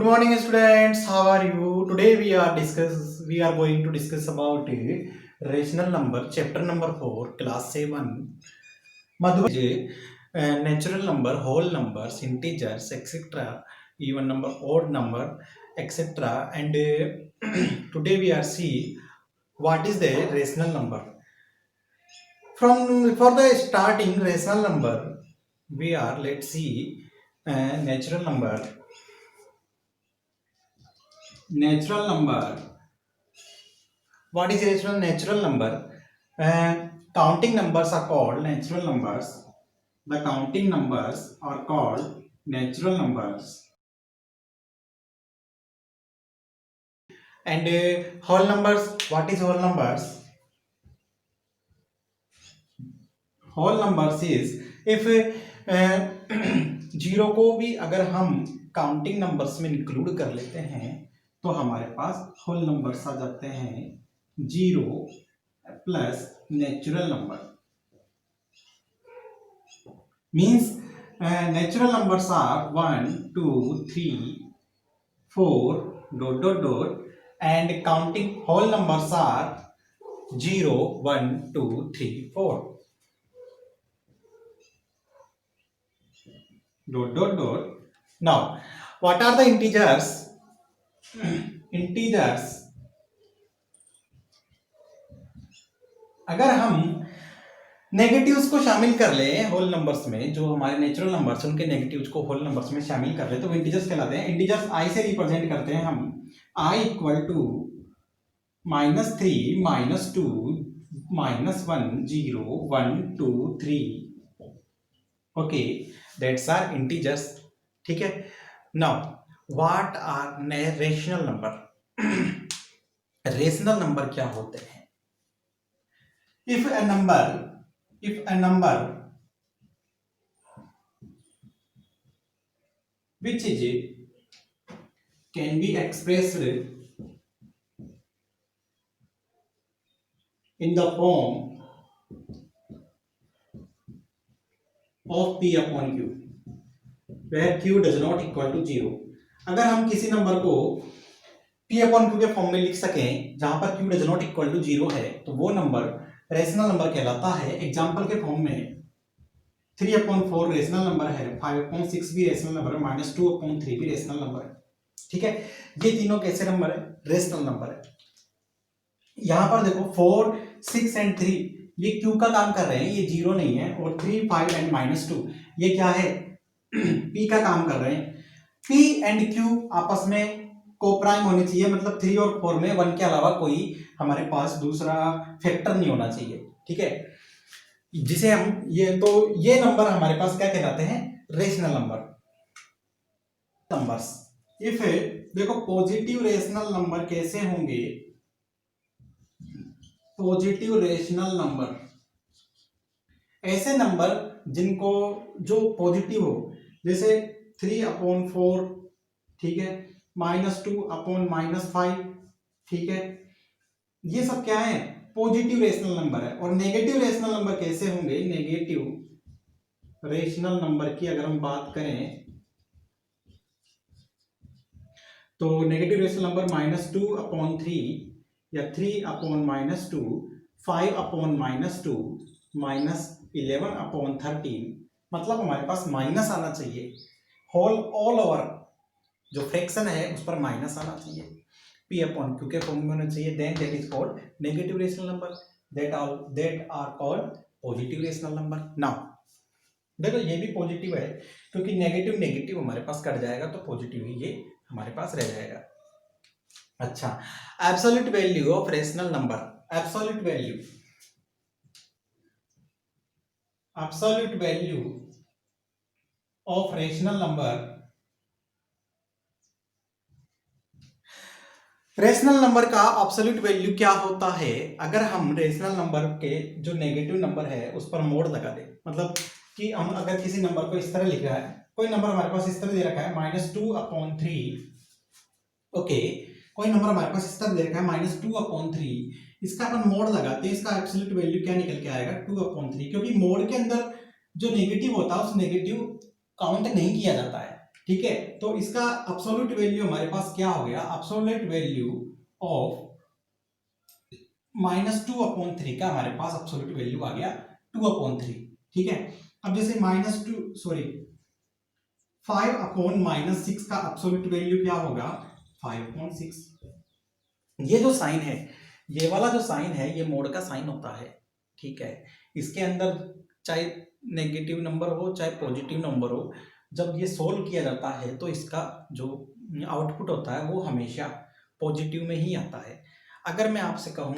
Good morning, students. How are you? Today we are going to discuss about rational number, chapter number 4, class 7. Madhubaj, natural number, whole numbers, integers, etc. Even number, odd number, etc. And today we are see what is the rational number. For the starting rational number, we are let's see natural number. Natural number. What is natural number? Counting numbers are called natural numbers. The counting numbers are called natural numbers. And whole numbers, what is whole numbers? Whole numbers is if zero को भी अगर हम counting numbers में include कर लेते हैं तो हमारे पास होल नंबर्स आ जाते हैं zero plus natural number. Means natural numbers are 1, 2, 3, 4 dot dot dot, and counting whole numbers are 0, 1, 2, 3, 4 dot dot dot. Now what are the integers? Integers, अगर हम नेगेटिव्स को शामिल कर ले होल नंबर्स में, जो हमारे नेचुरल नंबर्स उनके नेगेटिव्स को होल नंबर्स में शामिल कर ले तो वो इंटीजर्स कहलाते हैं. इंटीजर्स आई से रिप्रेजेंट करते हैं हम. I equal to -3, -2, -1, 0, 1, 2, 3. Okay, that's are integers. ठीक है. Now what are rational number? Rational number क्या होते हैं? If a number which is can be expressed in the form of P upon Q, where Q does not equal to 0. अगर हम किसी number को P upon Q के form में लिख सकें जहां पर Q does not equal to 0 है तो वो नंबर रेशनल नंबर कहलाता है. एग्जाम्पल के फॉर्म में 3/4 रेशनल नंबर है, 5/6 भी रेशनल नंबर है, -2/3 भी रेशनल नंबर है. ठीक है. ये तीनों कैसे नंबर है? रेशनल नंबर है. यहां पर देखो 4, 6 एंड 3 ये क्यू का काम कर रहे हैं, ये 0 नहीं है. और 3, 5 एंड -2 ये क्या है? पी का काम कर रहे हैं. पी एंड क्यू आपस में कोप्राइम होने चाहिए, मतलब 3 और 4 में 1 के अलावा कोई हमारे पास दूसरा फैक्टर नहीं होना चाहिए. ठीक है. जिसे हम ये नंबर हमारे पास क्या कहलाते हैं? Rational number. नंबर्स इफ देखो पॉजिटिव रेशनल नंबर कैसे होंगे? पॉजिटिव रेशनल नंबर ऐसे नंबर जिनको जो पॉजिटिव हो, जैसे 3/4. ठीक है. -2/-5. ठीक है. ये सब क्या है? पॉजिटिव रेशनल नंबर है. और नेगेटिव रेशनल नंबर कैसे होंगे? नेगेटिव रेशनल नंबर की अगर हम बात करें तो नेगेटिव रेशनल नंबर -2/3 या 3/-2, 5/-2, -11/13. मतलब हमारे पास माइनस आना चाहिए. ऑल ओवर जो फ्रैक्शन है उस पर माइनस आना चाहिए. P upon Q के फॉर्म में होना चाहिए. Then that is called negative rational number. That are called positive rational number. Now देखो ये भी पॉजिटिव है क्योंकि नेगेटिव नेगेटिव हमारे पास कट जाएगा तो पॉजिटिव ही ये हमारे पास रह जाएगा. अच्छा, absolute value of rational number. Absolute value of rational number. Rational number का एब्सोल्यूट वैल्यू क्या होता है? अगर हम रेशनल नंबर के जो नेगेटिव नंबर है उस पर मोड लगा दे, मतलब कि हम अगर किसी नंबर को इस तरह लिख रहा है, कोई नंबर हमारे पास इस तरह दे रखा है -2/3. ओके, कोई नंबर हमारे पास इस तरह दे रखा है -2/3. इसका अपन मोड लगाते हैं, इसका एब्सोल्यूट वैल्यू क्या निकल के आएगा? 2/3. क्योंकि मोड के अंदर जो नेगेटिव होता है उस नेगेटिव काउंट नहीं किया जाता है. ठीक है, तो इसका एब्सोल्यूट वैल्यू हमारे पास क्या हो गया, एब्सोल्यूट वैल्यू ऑफ -2/3 का हमारे पास एब्सोल्यूट वैल्यू आ गया 2/3। ठीक है, अब जैसे -5/-6 का एब्सोल्यूट वैल्यू क्या होगा, 5/6। ये जो साइन है, ये वाला जो साइन है, ये मोड का साइन होता है। ठीक है, इसके अंदर चाहे नेगेटिव नंबर हो चाहे पॉजिटिव नंबर हो, जब ये सोल्व किया जाता है तो इसका जो आउटपुट होता है वो हमेशा पॉजिटिव में ही आता है। अगर मैं आपसे कहूँ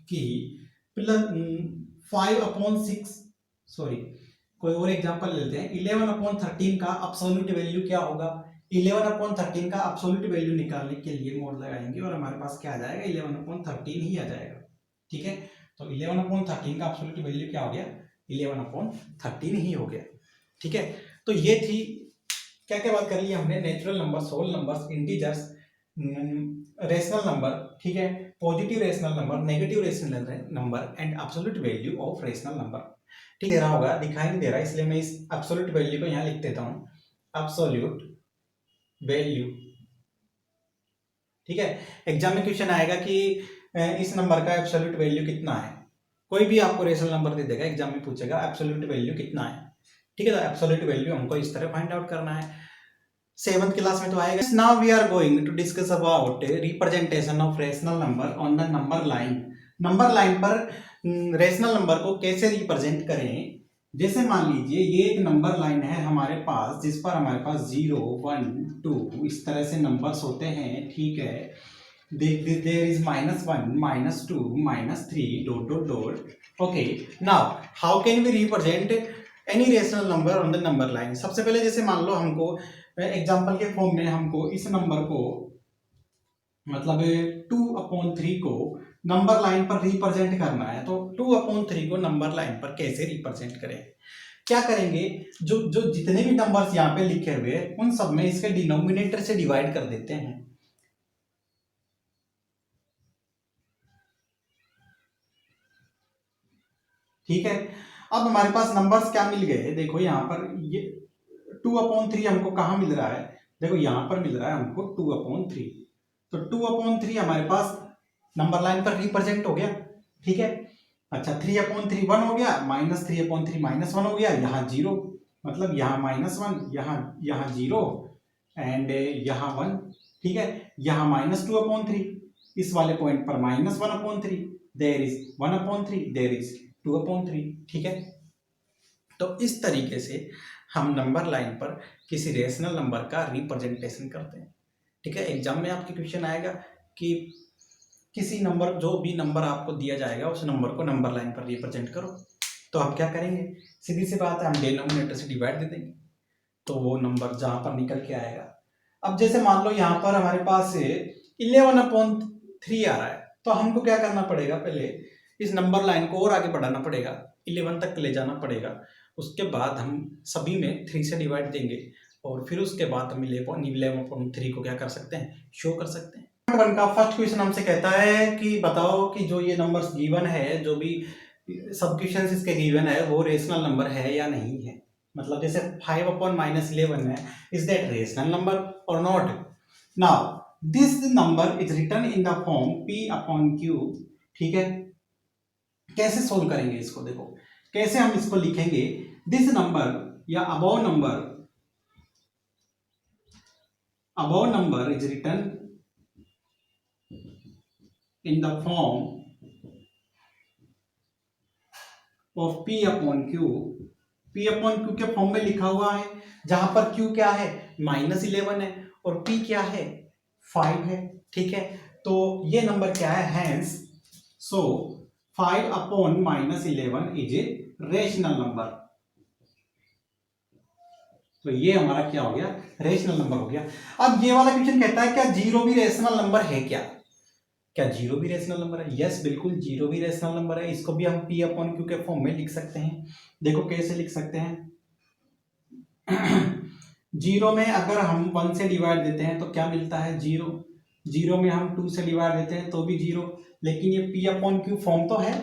कि +5/6, सॉरी कोई और एग्जांपल लेते हैं, 11/13 का एब्सोल्यूट वैल्यू क्या होगा, 11/13 का एब्सोल्यूट वैल्यू निकालने के लिए मोड लगाएंगे और हमारे पास क्या आ जाएगा, 11/13 ही आ जाएगा। ठीक है, तो 11/13 का एब्सोल्यूट वैल्यू क्या हो गया, 11/13 ही हो गया। ठीक है, तो ये थी क्या क्या बात कर ली हमने, natural numbers, whole numbers, integers, rational number, ठीक है, positive rational number, negative rational number and absolute value of rational number. ठीक दे रहा होगा, दिखाई नहीं दे रहा, इसलिए मैं इस एब्सोल्यूट वैल्यू को यहाँ लिख देता हूँ, एब्सोल्यूट वैल्यू। ठीक है, एग्जाम में क्वेश्चन आएगा कि इस नंबर का एब्सोल्यूट वैल्यू कितना है, कोई भी आपको रेशनल नंबर दे देगा, एग्जाम में पूछेगा एब्सोल्यूट वैल्यू कितना है। ठीक है, तो एब्सोल्यूट वैल्यू हमको इस तरह फाइंड आउट करना है। 7th क्लास में तो आएगा। Now we are going to discuss about representation of rational number on the number line. Number line पर रेशनल नंबर को कैसे रिप्रेजेंट करें। जैसे मान लीजिए ये एक नंबर लाइन है हमारे पास, जिस पर हमारे पास 0, 1, 2 इस तरह से नंबर्स होते हैं। ठीक है, there is -1, -2, -3 dot dot dot. Okay, now how can we represent any rational number on the number line? सबसे पहले जैसे मान लो हमको एग्जाम्पल के फॉर्म में हमको इस नंबर को मतलब 2/3 को नंबर लाइन पर रिप्रेजेंट करना है, तो 2/3 को नंबर लाइन पर कैसे रिप्रेजेंट करें। क्या करेंगे, जो जो जितने भी नंबर्स यहाँ पे लिखे हुए उन सब में इसके डिनोमिनेटर से डिवाइड कर देते हैं। ठीक है, अब हमारे पास नंबर्स क्या मिल गए, देखो यहाँ पर ये 2/3 हमको कहाँ मिल रहा है, देखो यहाँ पर मिल रहा है हमको 2/3, तो 2/3 हमारे पास नंबर लाइन पर रिप्रेजेंट हो गया। ठीक है, अच्छा 3/3 1 हो गया, -3/3 -1 हो गया, यहाँ 0, मतलब यहाँ -1, यहाँ 0 एंड यहाँ 1। ठीक है, यहाँ -2/3, इस वाले पॉइंट पर -1/3, देयर इज 1/3, देयर इज 2/3। ठीक है, तो इस तरीके से हम नंबर लाइन पर किसी रेशनल नंबर का रिप्रेजेंटेशन करते हैं। ठीक है, एग्जाम में आपके क्वेश्चन आएगा कि किसी नंबर, जो भी नंबर आपको दिया जाएगा उस नंबर को नंबर लाइन पर रिप्रेजेंट करो, तो हम क्या करेंगे, सीधी सी बात है, हम डिनोमिनेटर से डिवाइड दे देंगे, तो वो नंबर जहां पर निकल के आएगा। अब जैसे मान लो यहाँ पर हमारे पास 11/3 आ रहा है, तो हमको क्या करना पड़ेगा, पहले इस नंबर लाइन को और आगे बढ़ाना पड़ेगा, 11 तक ले जाना पड़ेगा, उसके बाद हम सभी में 3 से डिवाइड देंगे और फिर उसके बाद हम 11/3 को क्या कर सकते हैं, शो कर सकते हैं। 1 का फर्स्ट क्वेश्चन हमसे कहता है कि बताओ कि जो ये नंबर्स गिवन है, जो भी सब क्वेश्चंस इसके गिवन है, वो रेशनल नंबर है या नहीं है। मतलब जैसे 5/-11 है, इज दैट रेशनल नंबर और not. Now this number is written in the form P/Q। ठीक है, कैसे सोल्व करेंगे इसको, देखो कैसे हम इसको लिखेंगे, दिस नंबर या above number is written in the form of P/Q। P/Q के फॉर्म में लिखा हुआ है, जहां पर Q क्या है, -11 है और P क्या है, 5 है। ठीक है, तो ये नंबर क्या है, hence so 5/-11 is a rational number. तो ये हमारा क्या हो गया, रेशनल नंबर हो गया। अब ये वाला क्वेश्चन कहता है क्या 0 भी रेशनल नंबर है क्या 0 भी रेशनल नंबर है। यस, बिल्कुल 0 भी रेशनल नंबर है, इसको भी हम P/Q के फॉर्म में लिख सकते हैं। देखो कैसे लिख सकते हैं 0 में अगर हम 1 से डिवाइड देते हैं तो क्या मिलता है, 0। 0 में हम 2 से डिवाइड देते हैं तो भी 0, लेकिन ये P/Q फॉर्म तो है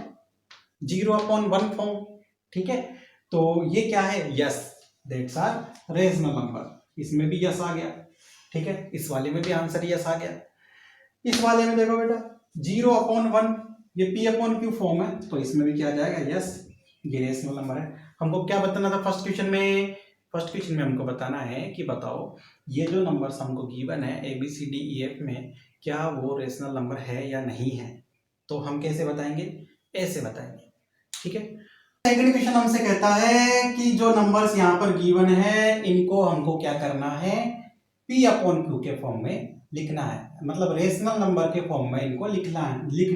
0/1 फॉर्म। ठीक है, तो ये क्या है, yes that's are rational number. इसमें भी यस आ गया, ठीक है, इस वाले में भी आंसर यस आ गया। इस वाले में देखो बेटा 0/1 ये P/Q फॉर्म है, तो इसमें भी क्या आ जाएगा यस, ये रेशनल नंबर है। हमको क्या बताना था फर्स्ट क्वेश्चन में? फर्स्ट क्वेश्चन में हमको बताना है कि बताओ ये जो नंबर्स हमको गिवन है ABCDEF में, क्या वो रेशनल नंबर है या नहीं है। तो हम कैसे बताएंगे? ऐसे बताएंगे, ठीक है। सेकंड क्वेश्चन हमसे कहता है कि जो नंबर्स यहाँ पर गिवन है इनको हमको क्या करना है, P/Q के फॉर्म में लिखना है, मतलब रेशनल नंबर के फॉर्म में इनको लिखना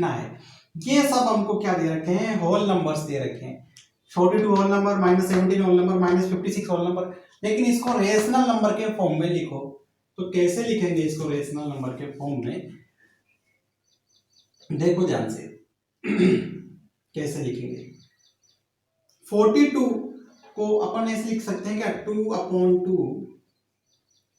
है। ये सब हमको क्या दे रखे हैं, होल नंबर्स दे रखे हैं, 42 whole number, -17 whole number, -56 whole number, लेकिन इसको रेशनल नंबर के फॉर्म में लिखो। तो कैसे लिखेंगे इसको रेशनल नंबर के फॉर्म में? देखो ध्यान से कैसे लिखेंगे। 42 को अपन ऐसे लिख सकते हैं क्या, 2/2,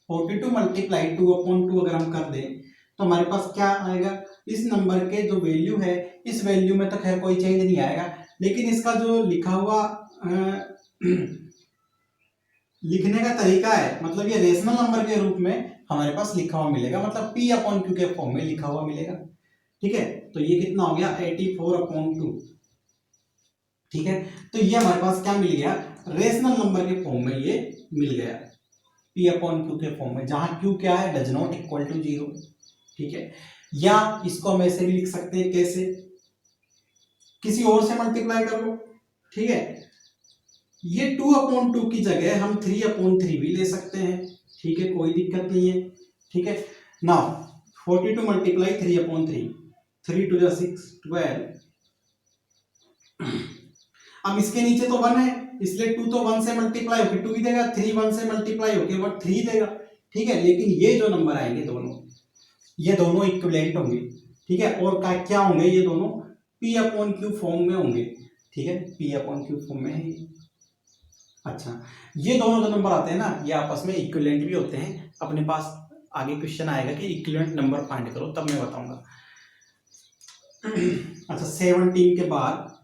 42 मल्टीप्लाई 2/2 अगर हम कर दें तो हमारे पास क्या आएगा, इस नंबर के जो वैल्यू है इस वैल्यू में तो खैर कोई चेंज नहीं आएगा, लेकिन इसका जो लिखा हुआ लिखने का तरीका है, मतलब ये रेशनल नंबर के रूप में हमारे पास लिखा हुआ मिलेगा, मतलब P/Q के फॉर्म में लिखा हुआ मिलेगा, ठीक है। तो ये कितना हो गया 84/2, ठीक है। तो ये हमारे पास क्या मिल गया, रेशनल नंबर के फॉर्म में ये मिल गया P/Q के फॉर्म में, जहां Q क्या है, डज नॉट इक्वल टू 0, ठीक है। या इसको हम ऐसे भी लिख सकते हैं, कैसे, किसी और से मल्टीप्लाई कर लो, ठीक है। ये 2/2 की जगह हम 3/3 भी ले सकते हैं, ठीक है, कोई दिक्कत नहीं है, ठीक है। नाउ 42 मल्टीप्लाई 3/3, 3 2 जा 6, 12। अब इसके नीचे तो 1 है, इसलिए 2 तो 1 से मल्टीप्लाई होकर 2 ही देगा, 3 1 से मल्टीप्लाई होकर वो 3 देगा, ठीक है। लेकिन ये जो नंबर आएंगे दोनों, ये दोनों इक्विवेलेंट होंगे, ठीक है। और क्या होंगे, ये दोनों P/Q फॉर्म में होंगे, ठीक है, P/Q फॉर्म में है। अच्छा, ये दोनों जो नंबर आते हैं ना, ये आपस में इक्विवेलेंट भी होते हैं। अपने पास आगे क्वेश्चन आएगा कि इक्विवेलेंट नंबर फाइंड करो, तब मैं बताऊंगा। अच्छा 17 के बाद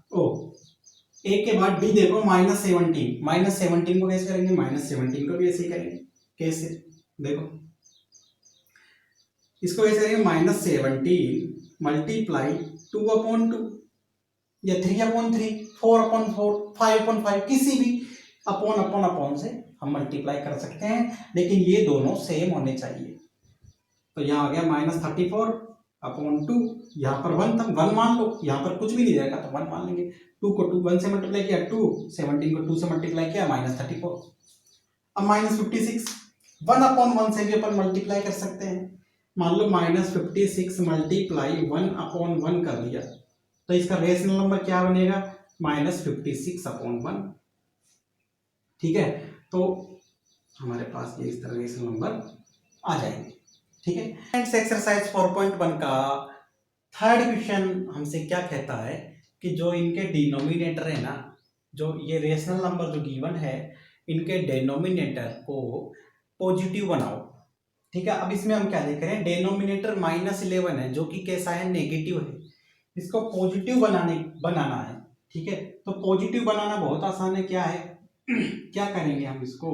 A के बाद D देखो -17, -17 को कैसे करेंगे, -17 को भी ऐसे ही करेंगे। कैसे, देखो इसको कैसे करेंगे, -17 मल्टीप्लाई 2/2 या 3/3, 4/4, 5/5, किसी भी अपॉन से हम मल्टीप्लाई कर सकते हैं, लेकिन ये दोनों सेम होने चाहिए। तो यहाँ आ गया -34/2, यहाँ पर 1 था, 1 मान लो, यहाँ पर कुछ भी नहीं रहेगा तो 1 मान लेंगे। 2 को 1 से मल्टीप्लाई किया 2, 17 को 2 से मल्टीप्लाई किया -34। अब -56, 1/1 से भी अपन मल्टीप्लाई कर सकते हैं। मान लो -56 मल्टीप्लाई 1/1 कर दिया, तो इसका रेशनल नंबर क्या बनेगा, -56/1, ठीक है। तो हमारे पास ये इस तरह रेशनल नंबर आ जाएंगे, ठीक है। नेक्स्ट एक्सरसाइज 4.1 का थर्ड क्वेश्चन हमसे क्या कहता है कि जो इनके डिनोमिनेटर है ना, जो ये रेशनल नंबर जो गिवन है, इनके डिनोमिनेटर को पॉजिटिव बनाओ, ठीक है। अब इसमें हम क्या देख रहे हैं, डिनोमिनेटर -11 है, जो कि कैसा है, नेगेटिव है। इसको पॉजिटिव बनाना है, ठीक है। तो पॉजिटिव बनाना बहुत आसान है, क्या है क्या करेंगे हम इसको,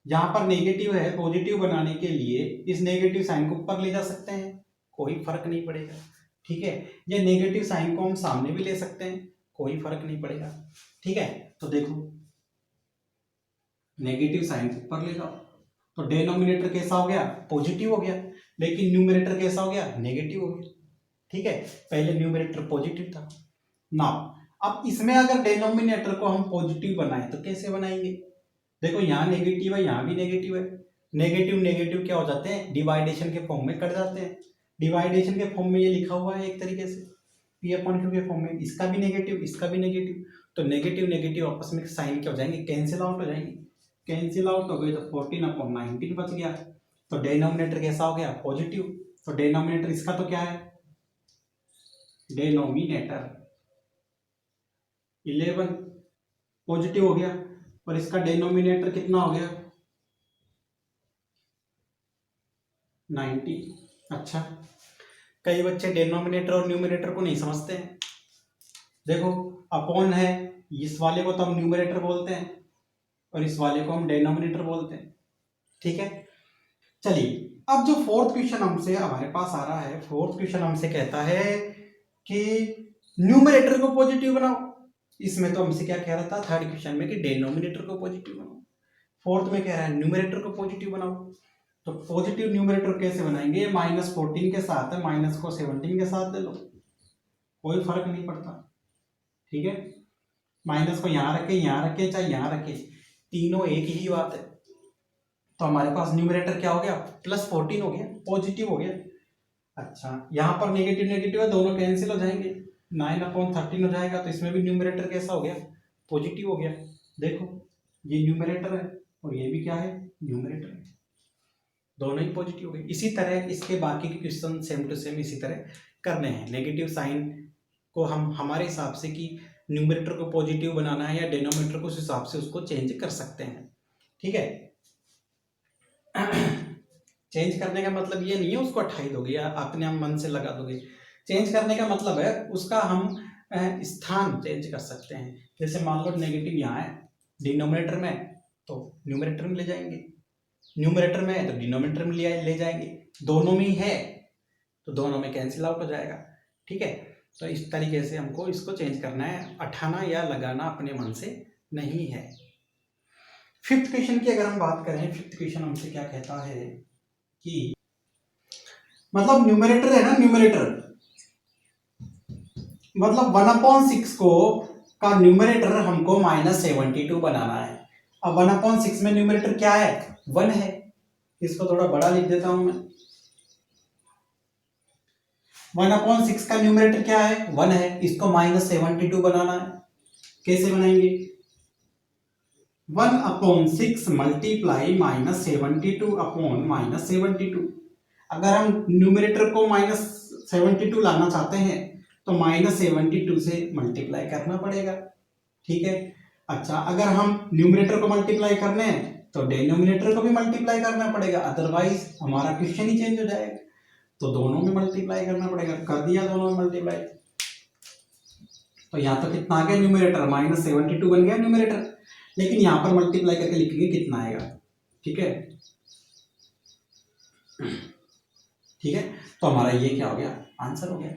जहां पर नेगेटिव है पॉजिटिव बनाने के लिए इस नेगेटिव साइन को ऊपर ले जा सकते हैं, कोई फर्क नहीं पड़ेगा, ठीक है। ये नेगेटिव साइन को हम सामने भी ले सकते हैं, कोई फर्क नहीं पड़ेगा, ठीक है। तो देखो नेगेटिव साइन को ऊपर ले जाओ, तो डिनोमिनेटर कैसा हो गया, पॉजिटिव हो गया, लेकिन न्यूमरेटर कैसा हो गया, नेगेटिव हो गया, ठीक है। पहले न्यूमरेटर पॉजिटिव था ना। अब इसमें अगर डिनोमिनेटर को हम पॉजिटिव बनाएं तो कैसे बनाएंगे, देखो यहाँ नेगेटिव है, यहाँ भी नेगेटिव है, नेगेटिव नेगेटिव क्या हो जाते हैं, डिवाइडेशन के फॉर्म में कट जाते हैं। डिवाइडेशन के फॉर्म में ये लिखा हुआ है एक तरीके से P/Q के फॉर्म में, इसका भी नेगेटिव, इसका भी नेगेटिव, तो नेगेटिव नेगेटिव आपस में साइन क्या हो जाएंगे, कैंसिल आउट हो जाएंगे। कैंसिल आउट हो गए तो 14/19 बच गया, तो डिनोमिनेटर कैसा हो गया, पॉजिटिव। तो डिनोमिनेटर इसका तो क्या है, डिनोमिनेटर 11 पॉजिटिव हो गया, और इसका डिनोमिनेटर कितना हो गया, 90। अच्छा, कई बच्चे डिनोमिनेटर और न्यूमरेटर को नहीं समझते हैं। देखो अपॉन है, इस वाले को तो हम न्यूमरेटर बोलते हैं, और इस वाले को हम डिनोमिनेटर बोलते हैं। ठीक है, चलिए अब जो फोर्थ क्वेश्चन हमसे हमारे पास आ रहा है, फोर्थ क्वेश्चन हमसे कहता है कि न्यूमरेटर को पॉजिटिव बनाओ। इसमें तो हमसे क्या कह रहा था थर्ड क्वेश्चन में कि डिनोमिनेटर को पॉजिटिव बनाओ, फोर्थ में कह रहा है न्यूमरेटर को पॉजिटिव बनाओ। तो पॉजिटिव न्यूमरेटर कैसे बनाएंगे, -14 के साथ है, माइनस को 17 के साथ ले लो, कोई फर्क नहीं पड़ता। ठीक है, माइनस को यहाँ रखे चाहे यहाँ रखे, तीनों एक ही बात है। तो हमारे पास न्यूमरेटर क्या हो गया, +14 हो गया, पॉजिटिव हो गया। अच्छा, यहाँ पर नेगेटिव नेगेटिव है, दोनों कैंसिल हो जाएंगे, 9/13 हो जाएगा। तो इसमें भी न्यूमरेटर कैसा हो गया, पॉजिटिव हो गया। देखो ये न्यूमरेटर है और ये भी क्या है, न्यूमरेटर है, दोनों ही पॉजिटिव हो गए। इसी तरह इसके बाकी के क्वेश्चन सेम टू सेम इसी तरह करने हैं। नेगेटिव साइन को हम हमारे हिसाब से कि न्यूमरेटर को पॉजिटिव बनाना है या डिनोमिनेटर को उस हिसाब से उसको चेंज कर सकते हैं। ठीक है, चेंज करने का मतलब ये नहीं है उसको हटाई दोगे या अपने आप मन से लगा दोगे। चेंज करने का मतलब है उसका हम स्थान चेंज कर सकते हैं। जैसे मान लो नेगेटिव यहाँ है डिनोमिनेटर में, तो न्यूमरेटर में ले जाएंगे, न्यूमरेटर में है तो डिनोमिनेटर में ले जाएंगे, दोनों में ही है तो दोनों में कैंसिल आउट हो जाएगा। ठीक है, तो इस तरीके से हमको इसको चेंज करना है, हटाना या लगाना अपने मन से नहीं है। फिफ्थ क्वेश्चन की अगर हम बात करें, फिफ्थ क्वेश्चन हमसे क्या कहता है कि मतलब न्यूमरेटर है ना, न्यूमरेटर मतलब 1/6 को का न्यूमरेटर हमको -72 बनाना है। अब 1/6 में न्यूमरेटर क्या है, 1 है, इसको थोड़ा बड़ा लिख देता हूं मैं। 1/6 का न्यूमरेटर क्या है, 1 है, इसको -72 बनाना है। कैसे बनाएंगे, 1/6 मल्टीप्लाई -72/-72। अगर हम न्यूमरेटर को -72 लाना चाहते हैं तो -72 से मल्टीप्लाई करना पड़ेगा। ठीक है, अच्छा अगर हम न्यूमरेटर को मल्टीप्लाई करने हैं तो डिनोमिनेटर को भी मल्टीप्लाई करना पड़ेगा, अदरवाइज हमारा क्वेश्चन ही चेंज हो जाएगा। तो दोनों में मल्टीप्लाई करना पड़ेगा, कर दिया दोनों में मल्टीप्लाई। तो यहाँ तो कितना आ गया न्यूमरेटर, -72 बन गया न्यूमरेटर, लेकिन यहाँ पर मल्टीप्लाई करके लिखेंगे कितना आएगा। ठीक है, ठीक है, तो हमारा ये क्या हो गया, आंसर हो गया।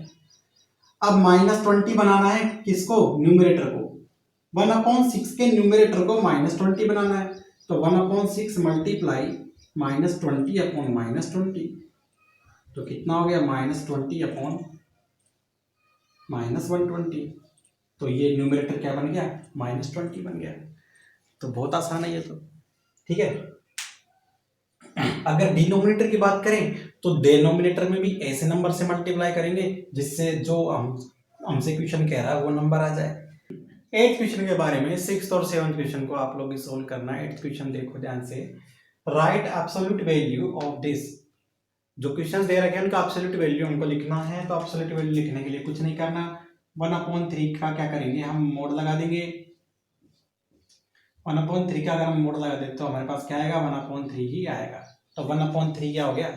अब -20 बनाना है किसको, न्यूमरेटर को, 1/6 के न्यूमरेटर को -20 बनाना है। तो 1/6 मल्टीप्लाई -20/-20, तो कितना हो गया, -20/-120। तो ये न्यूमरेटर क्या बन गया, -20 बन गया। तो बहुत आसान है ये तो। ठीक है, अगर डिनोमिनेटर की बात करें तो डिनोमिनेटर में भी ऐसे नंबर से मल्टीप्लाई करेंगे जिससे जो हमसे क्वेश्चन कह रहा है वो नंबर आ जाए। 8th क्वेश्चन के बारे में, 6th और 7th क्वेश्चन को आप लोग सोल्व करना है। 8th क्वेश्चन देखो ध्यान से, right absolute value of this. जो क्वेश्चन दे रखे हैं उनका एब्सोल्यूट वैल्यू हमको लिखना है। तो एब्सोल्यूट वैल्यू लिखने के लिए कुछ नहीं करना, 1/3 का क्या करेंगे, हम मोड लगा देंगे। 1/3 का अगर हम मोड लगा देते तो हमारे पास क्या आएगा, 1/3 ही आएगा। तो 1/3 क्या हो गया,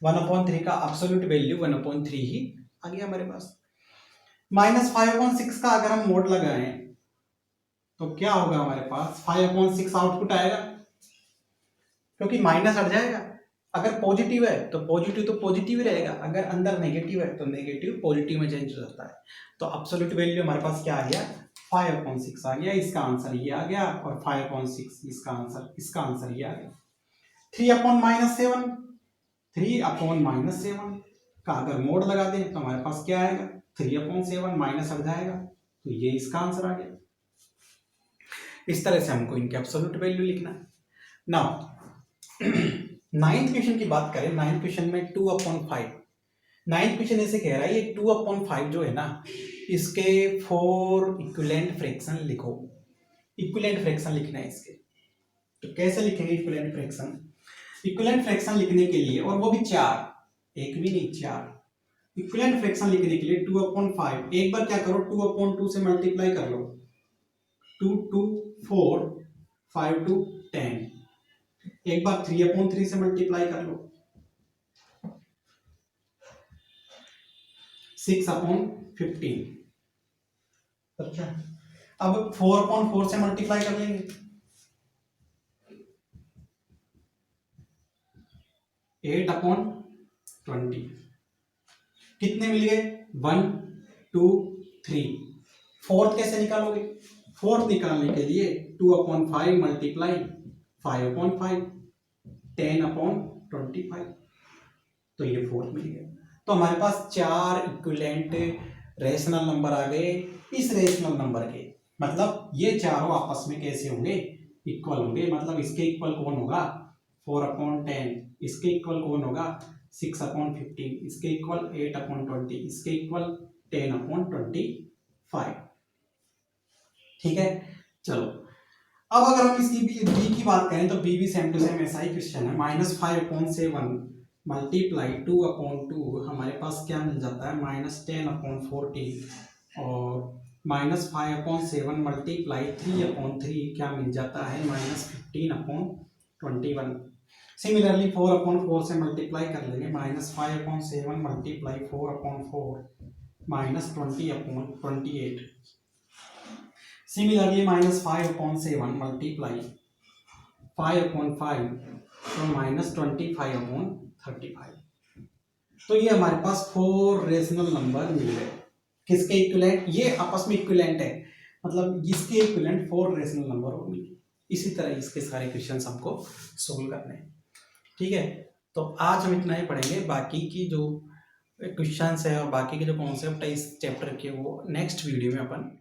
1/3 का एब्सोल्यूट वैल्यू 1/3 ही आ गया हमारे पास। -5/6 का अगर हम मोड लगाएं तो क्या होगा हमारे पास, 5/6 आउटपुट आएगा, क्योंकि माइनस हट जाएगा। अगर पॉजिटिव है तो पॉजिटिव ही रहेगा, अगर अंदर नेगेटिव है तो नेगेटिव पॉजिटिव में चेंज हो जाता है। तो एब्सोल्यूट वैल्यू हमारे पास क्या आ गया, 5/6 आ गया, इसका आंसर ये आ गया, और 5/6 इसका आंसर ये आ गया। 3/-7 3/-7 का अगर मोड लगा दें तो हमारे पास क्या आएगा, 3/7 माइनस हट जाएगा, तो ये इसका आंसर आ गया। इस तरह से हमको इनके एब्सोल्यूट वैल्यू लिखना है। नाउ 9th क्वेश्चन की बात करें, 9th क्वेश्चन में 2/5, 9th क्वेश्चन ऐसे कह रहा है ये 2/5 जो है ना, इसके 4 इक्विवेलेंट फ्रैक्शन लिखो। इक्विवेलेंट फ्रैक्शन लिखना है इसके, तो कैसे लिखेंगे इक्विवेलेंट फ्रैक्शन, इक्विवेलेंट फ्रैक्शन लिखने के लिए, और वो भी 4, एक भी नहीं 4, इक्विवेलेंट फ्रैक्शन लिखने के लिए 2/5 एक बार क्या करो, 2/2 से मल्टीप्लाई कर लो, 2 2 4 5 2 10, एक बार 3/3 से मल्टीप्लाई कर लो, 6/15। अच्छा, अब 4/4 से मल्टीप्लाई कर लेंगे, 8/20 कितने मिल गए 1 2 3। फोर्थ कैसे निकालोगे? फोर्थ निकालने के लिए 2/5 मल्टीप्लाई 5/5 10/25 तो ये फोर्थ मिल गया। तो हमारे पास 4 इक्विवेलेंट रेशनल नंबर आ गए इस रेशनल नंबर के। मतलब ये चारों आपस में कैसे होंगे? इक्वल होंगे। मतलब इसके इक्वल कौन होगा 4/10, इसके इक्वल कौन होगा 6/15, इसके इक्वल 8/20, इसके इक्वल 10/25। ठीक है। चलो अब अगर हम इसकी बी की बात करें तो बी भी सेम टू सेम ऐसा ही क्वेश्चन है। -5/7 मल्टीप्लाई 2/2 हमारे पास क्या मिल जाता है -10/40 और -5/7 मल्टीप्लाई 3/3 क्या मिल जाता है -15/21। सिमिलरली 4/4 से मल्टीप्लाई कर लेंगे -5/7 मल्टीप्लाई 4/4 -20/28। सिमिलरली -5/7 मल्टीप्लाई 5/5 तो -25/35। तो ये हमारे पास 4 रेशनल नंबर मिल गए। किसके इक्विवेलेंट? ये आपस में इक्विवेलेंट है। मतलब इसके इक्विवेलेंट 4 रेशनल नंबर हो मिले। इसी तरह इसके सारे क्वेश्चंस हमको सोल्व करने हैं। ठीक है। तो आज हम इतना ही पढ़ेंगे। बाकी की जो क्वेश्चंस है और बाकी के जो कॉन्सेप्ट है इस चैप्टर के वो नेक्स्ट वीडियो में अपन